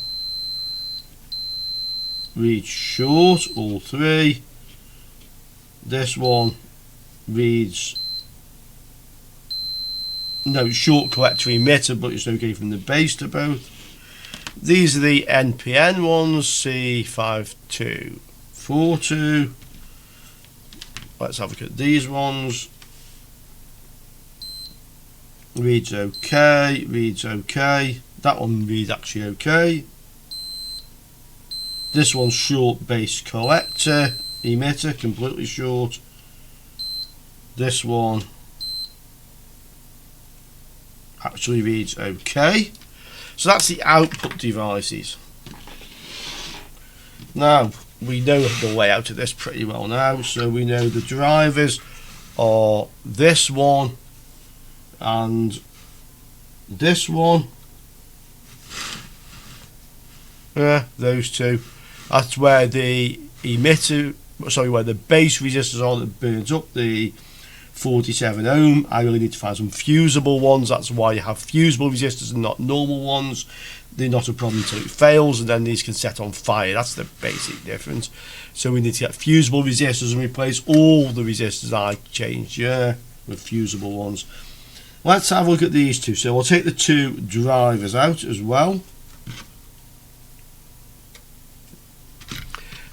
reads short, all three. This one reads short collector emitter, but it's okay from the base to both. These are the NPN ones, C5242. Let's have a look at these ones. Reads okay, reads okay. That one reads actually okay. This one's short base collector, emitter, completely short. This one actually reads okay. So that's the output devices. Now, we know the layout of this pretty well now, so we know the drivers are this one and this one. Yeah, those two. That's where the emitter, where the base resistors are that burns up the 47 ohm. I really need to find some fusible ones. That's why you have fusible resistors and not normal ones. They're not a problem until it fails, and then these can set on fire. That's the basic difference. So we need to get fusible resistors and replace all the resistors I changed here with fusible ones. Let's have a look at these two. So we'll take the two drivers out as well.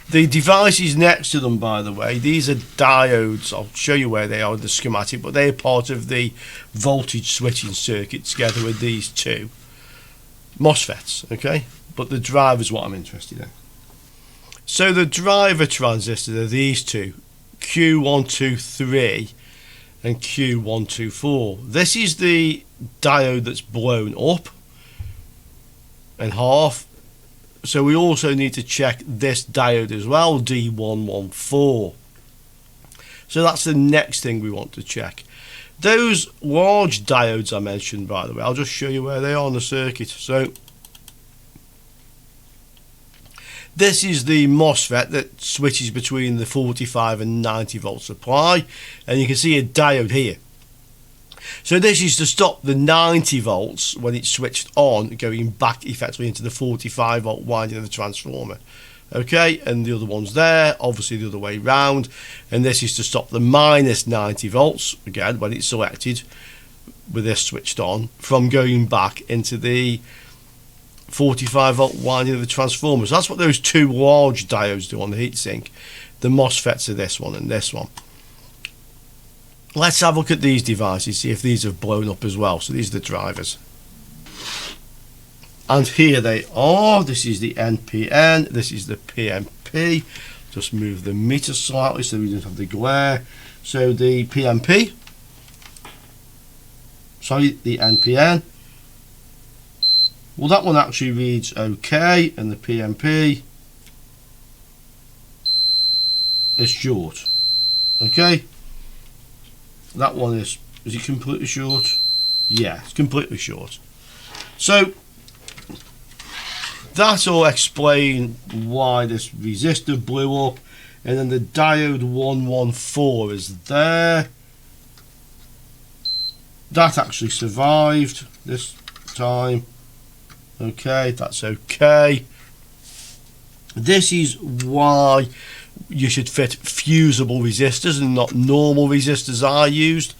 The devices next to them, by the way, these are diodes. I'll show you where they are in the schematic, but they're part of the voltage switching circuit together with these two MOSFETs, okay? But the driver is what I'm interested in. So the driver transistors are these two, Q123 and Q124. This is the diode that's blown up in half. So we also need to check this diode as well, D114. So that's the next thing we want to check. Those large diodes I mentioned, by the way, I'll just show you where they are on the circuit. So this is the MOSFET that switches between the 45 and 90 volt supply, and you can see a diode here. So this is to stop the 90 volts when it's switched on going back effectively into the 45 volt winding of the transformer. Okay, and the other one's there, obviously the other way round, and this is to stop the minus 90 volts again when it's selected with this switched on from going back into the 45 volt winding of the transformer. So that's what those two large diodes do on the heatsink. The MOSFETs are this one and this one. Let's have a look at these devices, see if these have blown up as well. So these are the drivers. And here they are. This is the NPN, this is the PNP. Just move the meter slightly so we don't have the glare. So the PNP, the NPN. Well, that one actually reads okay, and the PNP is short. Okay. That one is it completely short? Yeah, it's completely short. So that'll explain why this resistor blew up, and then the diode 114 is there. That actually survived this time. Okay, that's okay. This is why you should fit fusible resistors and not normal resistors I used.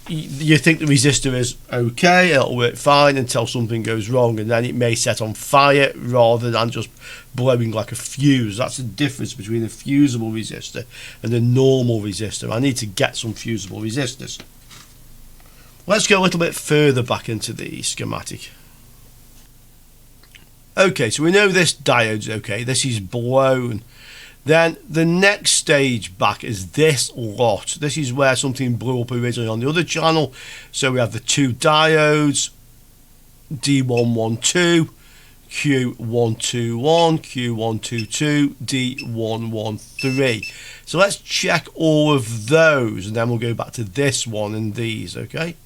you think the resistor is okay, it'll work fine until something goes wrong, and then it may set on fire rather than just blowing like a fuse. That's the difference between a fusible resistor and a normal resistor. I need to get some fusible resistors. Let's go a little bit further back into the schematic. Okay, so we know this diode's okay, this is blown. Then the next stage back is this lot. This is where something blew up originally on the other channel. So we have the two diodes, D112, Q121, Q122, D113. So let's check all of those, and then we'll go back to this one and these, okay?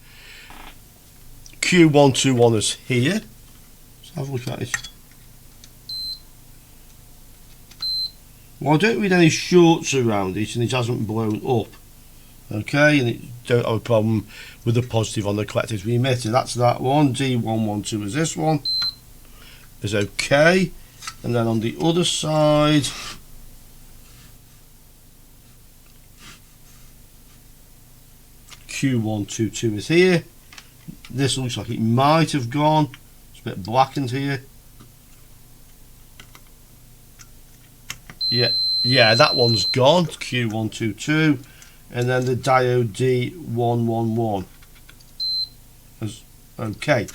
Q121 is here. Let's have a look at it. Well, I don't read any shorts around it, and it hasn't blown up. Okay, and it don't have a problem with the positive on the collective emitter. That's that one. D112 is this one. Is okay. And then on the other side, Q122 is here. This looks like it might have gone. It's a bit blackened here. Yeah, that one's gone, Q122, and then the diode D111. Okay,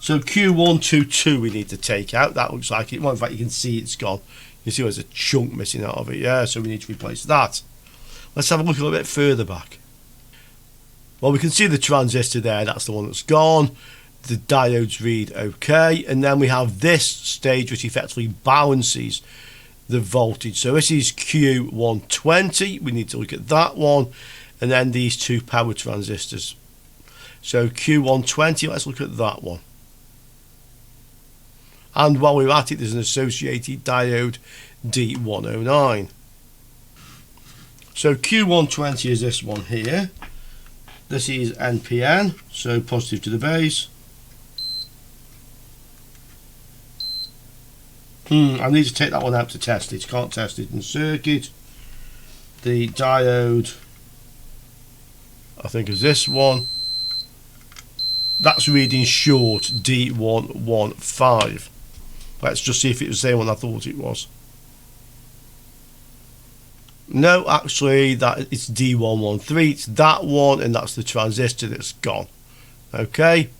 so Q122 we need to take out. That looks like it. Well, in fact, you can see it's gone. You see there's a chunk missing out of it. Yeah, so we need to replace that. Let's have a look a little bit further back. Well, we can see the transistor there. That's the one that's gone. The diodes read okay, and then we have this stage which effectively balances the voltage. So this is Q120. We need to look at that one, and then these two power transistors. So Q120, let's look at that one. And while we're at it, there's an associated diode D109. So Q120 is this one here. This is NPN, so positive to the base. I need to take that one out to test it. Can't test it in circuit. The diode, I think, is this one. That's reading short, D115. Let's just see if it was the same one I thought it was. No, actually, that it's D113. It's that one, and that's the transistor that's gone. Okay.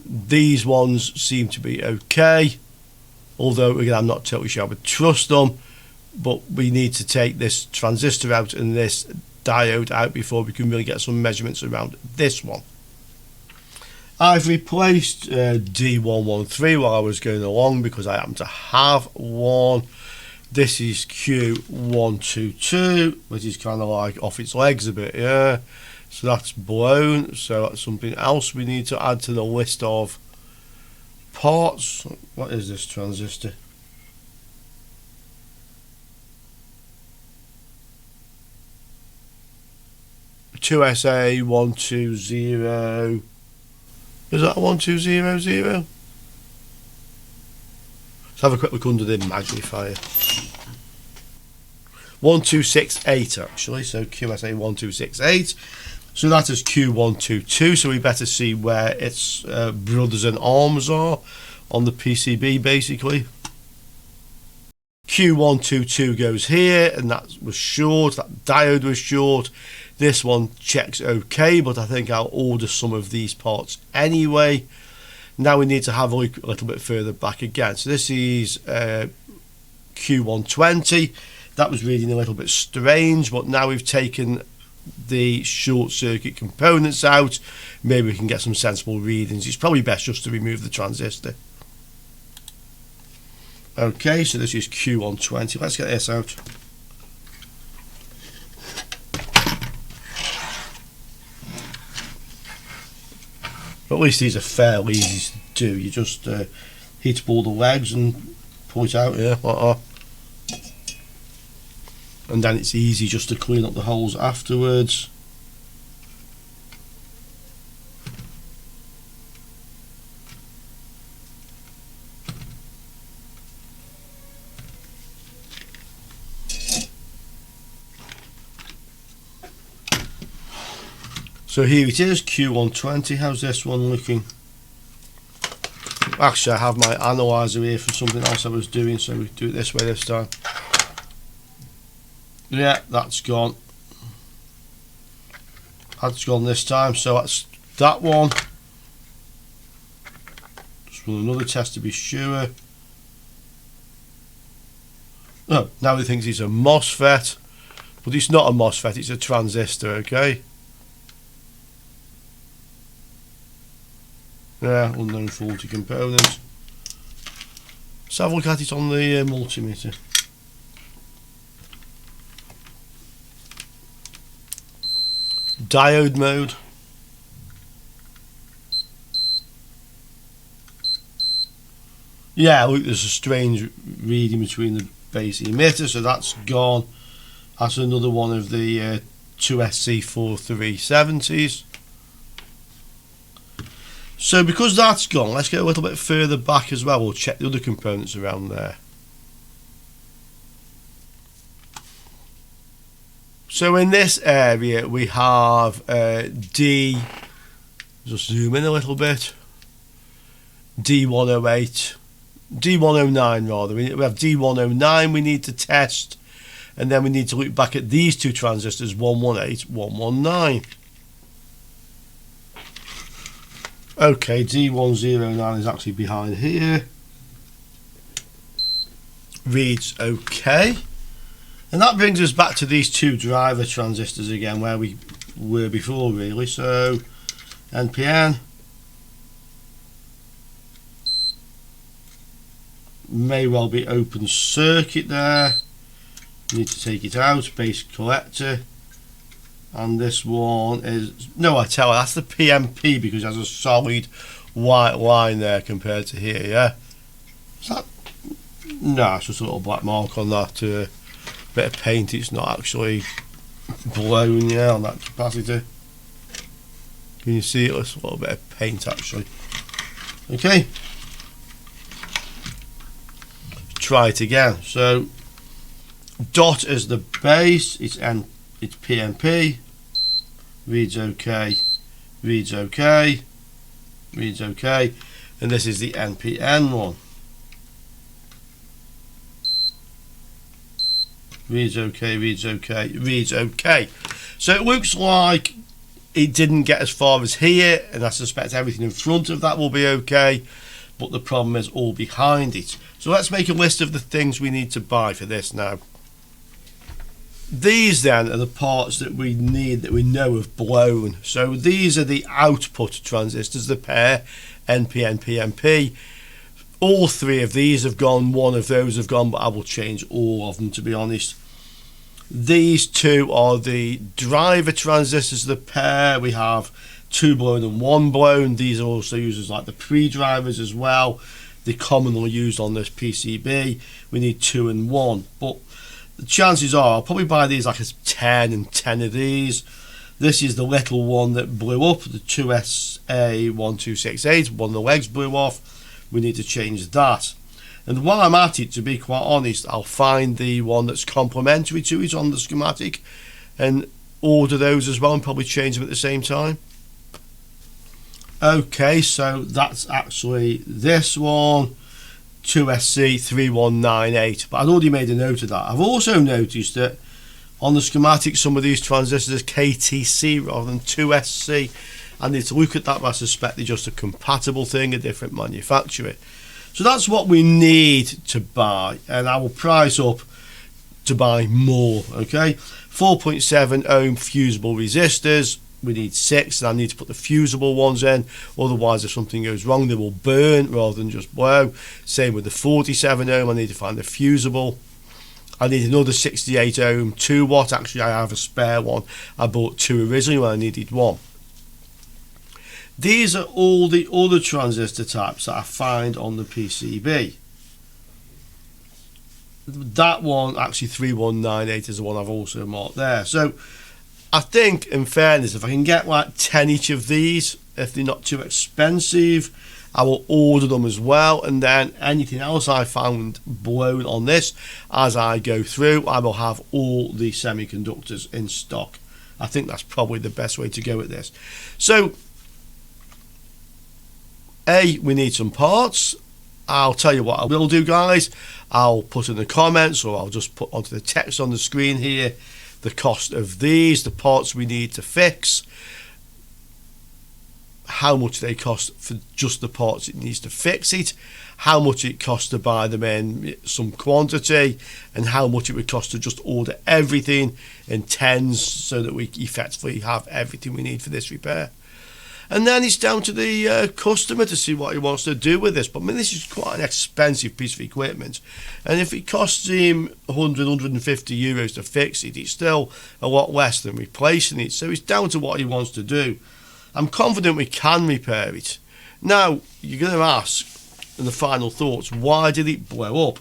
These ones seem to be okay. Although, again, I'm not totally sure I would trust them, but we need to take this transistor out and this diode out before we can really get some measurements around this one. I've replaced D113 while I was going along because I happen to have one. This is Q122, which is kind of like off its legs a bit, yeah. So that's blown, so that's something else we need to add to the list of parts. What is this transistor? (2SA120). Is that 1200? Let's have a quick look under the magnifier. 1268 actually, so QSA 1268. So that is Q122, so we better see where its brothers and arms are on the PCB basically. Q122 goes here, and that was short, that diode was short. This one checks okay, but I think I'll order some of these parts anyway. Now we need to have a look a little bit further back again. So this is Q120. That was reading a little bit strange, but now we've taken the short circuit components out. Maybe we can get some sensible readings. It's probably best just to remove the transistor. Okay, so this is Q120. Let's get this out. But at least these are fairly easy to do. You just heat up all the legs and pull it out, yeah, like that. And then it's easy just to clean up the holes afterwards. So here it is, Q120. How's this one looking? Actually, I have my analyzer here for something else I was doing, so we do it this way this time. Yeah, that's gone. That's gone this time, so that's that one. Just run another test to be sure. Oh, now he thinks it's a MOSFET, but it's not a MOSFET, it's a transistor, okay? Yeah, unknown faulty component. Let's have a look at it on the multimeter. Diode mode. Yeah, look, there's a strange reading between the base emitter, so that's gone. That's another one of the 2SC4370s. So because that's gone, let's get a little bit further back as well. We'll check the other components around there. So in this area we have just zoom in a little bit, D108, D109 rather. We have D109 we need to test, and then we need to look back at these two transistors, 118, 119. Okay, D109 is actually behind here. Reads okay. And that brings us back to these two driver transistors again, where we were before really. So NPN may well be open circuit there. Need to take it out, base collector. And this one is, no, I tell you, that's the PMP because it has a solid white line there compared to here, yeah? Is that, no, it's just a little black mark on that bit of paint. It's not actually blown, yeah, on that capacitor. Can you see it? It's a little bit of paint actually. Okay. Try it again. So dot is the base, it's PMP, reads okay, reads okay, reads okay, and this is the NPN one. Reads okay, reads okay, reads okay. So it looks like it didn't get as far as here, and I suspect everything in front of that will be okay, but the problem is all behind it. So let's make a list of the things we need to buy for this now. These then are the parts that we need, that we know have blown. So these are the output transistors, the pair NPN, PMP. All three of these have gone, one of those have gone, but I will change all of them to be honest. These two are the driver transistors, the pair. We have two blown and one blown. These are also used as like the pre-drivers as well. They're commonly used on this PCB. We need 2 and 1, but the chances are I'll probably buy these like as 10 and 10 of these. This is the little one that blew up, the 2SA1268. One of the legs blew off. We need to change that. And while I'm at it, to be quite honest, I'll find the one that's complementary to it on the schematic and order those as well and probably change them at the same time. Okay, so that's actually this one, 2SC3198, but I'd already made a note of that. I've also noticed that on the schematic some of these transistors are KTC rather than 2SC. I need to look at that, but I suspect they're just a compatible thing, a different manufacturer. So that's what we need to buy, and I will price up to buy more. Okay, 4.7 ohm fusible resistors. We need 6, and I need to put the fusible ones in, otherwise if something goes wrong they will burn rather than just blow. Same with the 47 ohm, I need to find the fusible. I need another 68 ohm 2 watt. Actually I have a spare one, I bought 2 originally when I needed 1. These are all the other transistor types that I find on the PCB. That one, actually 3198, is the one I've also marked there. So I think, in fairness, if I can get like 10 each of these, if they're not too expensive, I will order them as well. And then anything else I found blown on this, as I go through, I will have all the semiconductors in stock I think that's probably the best way to go at this. So, we need some parts. I'll tell you what I will do, guys. I'll put in the comments, or I'll just put onto the text on the screen here the cost of these, the parts we need to fix, how much they cost for just the parts it needs to fix it, how much it costs to buy them in some quantity, and how much it would cost to just order everything in tens so that we effectively have everything we need for this repair. And then it's down to the customer to see what he wants to do with this. But I mean, this is quite an expensive piece of equipment, and if it costs him 100, 150 euros to fix it, it's still a lot less than replacing it. So it's down to what he wants to do. I'm confident we can repair it. Now, you're going to ask, in the final thoughts, why did it blow up?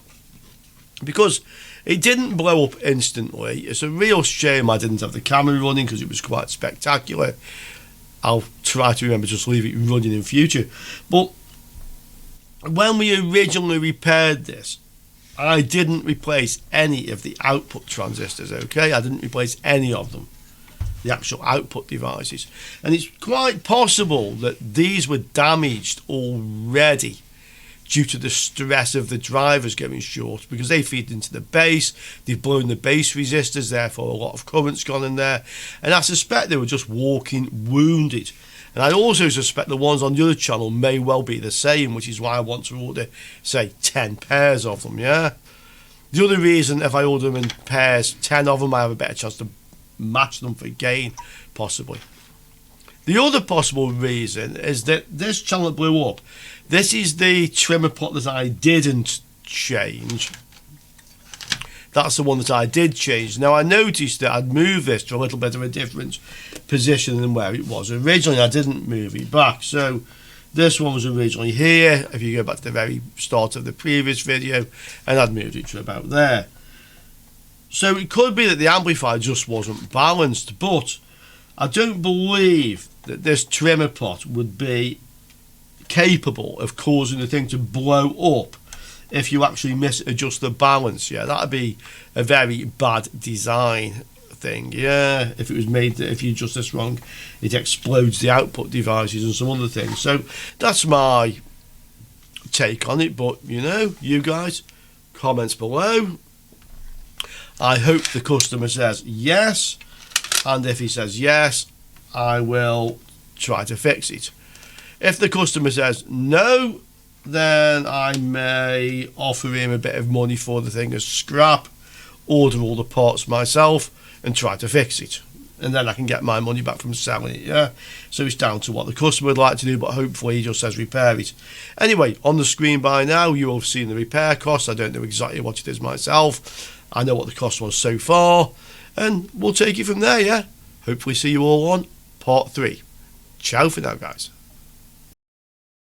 Because it didn't blow up instantly. It's a real shame I didn't have the camera running, because it was quite spectacular. I'll try to remember just leave it running in future. But when we originally repaired this, I didn't replace any of the output transistors, okay? I didn't replace any of them, the actual output devices. And it's quite possible that these were damaged already due to the stress of the drivers going short, because they feed into the base, they've blown the base resistors, therefore a lot of current's gone in there, and I suspect they were just walking wounded. And I also suspect the ones on the other channel may well be the same, which is why I want to order, say, 10 pairs of them, yeah? The other reason, if I order them in pairs, 10 of them, I have a better chance to match them for gain, possibly. The other possible reason is that this channel that blew up, this is the trimmer pot that I didn't change. That's the one that I did change. Now, I noticed that I'd moved this to a little bit of a different position than where it was originally. I didn't move it back. So this one was originally here, if you go back to the very start of the previous video, and I'd moved it to about there. So it could be that the amplifier just wasn't balanced, but I don't believe that this trimmer pot would be capable of causing the thing to blow up if you actually misadjust the balance. Yeah, that'd be a very bad design thing. Yeah, if it was made that if you adjust this wrong, it explodes the output devices and some other things. So that's my take on it. But you know, you guys, comments below. I hope the customer says yes, and if he says yes, I will try to fix it. If the customer says no, then I may offer him a bit of money for the thing as scrap, order all the parts myself, and try to fix it. And then I can get my money back from selling it, yeah? So it's down to what the customer would like to do, but hopefully he just says repair it. Anyway, on the screen by now, you will have seen the repair cost. I don't know exactly what it is myself. I know what the cost was so far, and we'll take it from there, yeah? Hopefully see you all on part 3. Ciao for now, guys.